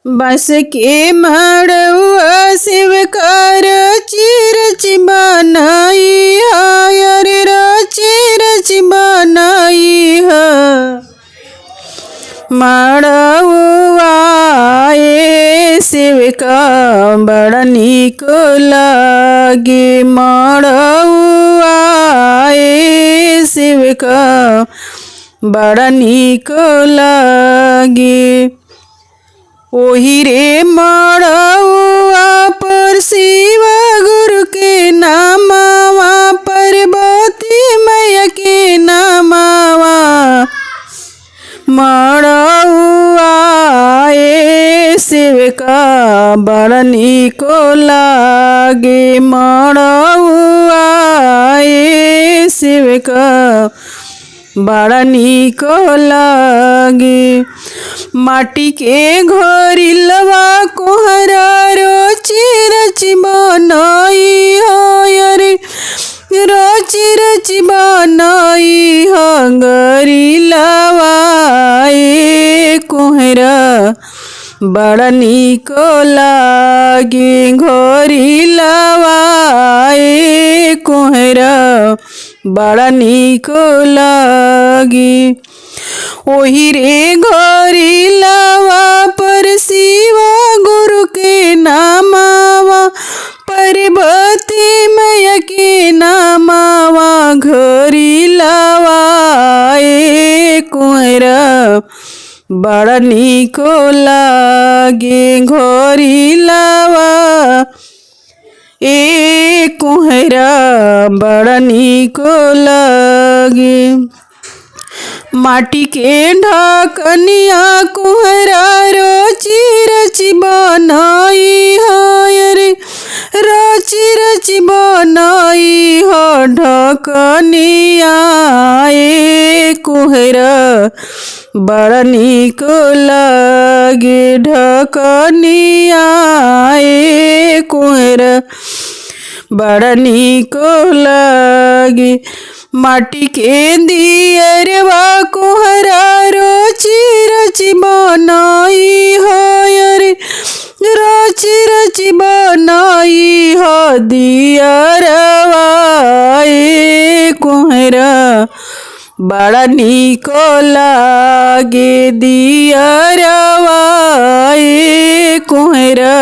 बस के मड़ुआ शिवकार रची बनाई हर रची बनाई है मड़ुआ शिव का बड़ा नीक लागे मड़ुआ शिव का बड़ा नीक लागे ओही रे मड़ुआ पर शिव गुरु के नामवा पार्वती मैया के नामवा मड़ुआ शिव का बड़ा नीक लागे मड़ुआ शिव का बड़ा नीक लागे माटी के घोरिलवा कोहरा रची बनाई हरे रची बनाई हरिलवा कोहरा बड़ा नीक लागे घोरिलवा कोहरा बड़ा नीक लागे ओही रे घोरिलवा पर शिव गुरु के नामवा पार्वती मैया के नामवा घोरिलवा कोहरा बड़ा नीक लागे घोरिलवा कोहरा बड़ा नीक लागे माटी के ढकनिया कोहरा रची बनाई हरे रची बनाई ढकनिया कोहरा बड़ा नीक लागे ढकनिया कोहरा बड़ा नीक लागे माटी के दियरवा कोहरा रची बनाई हरे रची बनाई दियरवा कोहरा बड़ा नीक लागे दियरवा कोहरा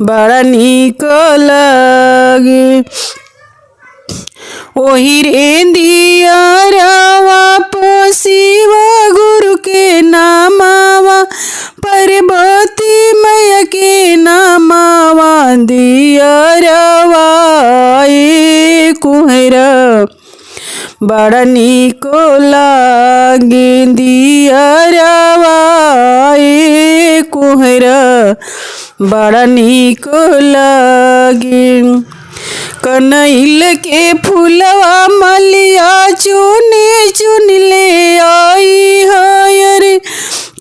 बड़ा नीक लागे ओही रे दियरवा पर शिव गुरु के नामवा पार्वती मैया के नामवा दियरवा कोहरा बड़ा नीक लागे दियरवा कोहरा बड़ा नीक लागे कनैल के फूलवा मलिया चुन ले आई हरे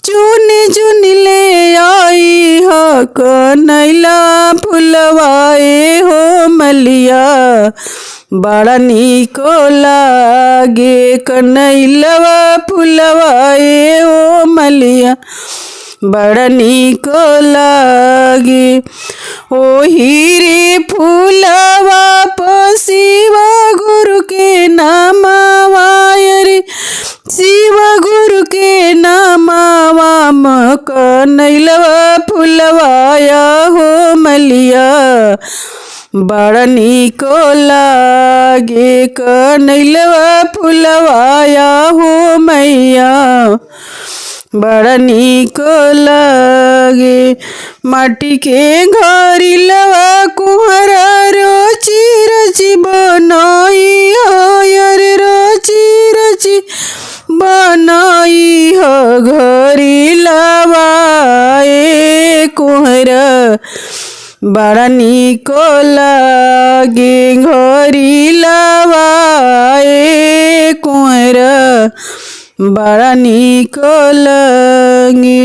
चुन ले आई कनैला फूलवा हो मलिया बड़ा नीक लागे कनैलवा फूलवा हो मलिया बड़ा नीक लागे ओही रे फूलवा पर शिव गुरु के नामवा रे शिव गुरु के नामवा कनैलवा फूलवा हो मलिया बड़ा नीक लागे कनैलवा फूलवा हो मैया बड़ा नीक लागे माटी के घोरिलवा कोहरा रची बनाई हरे रची बनाई घोरिलवा कोहरा बड़ा नीक लागे घोरिलवा कोहरा बड़ा नीक लागे।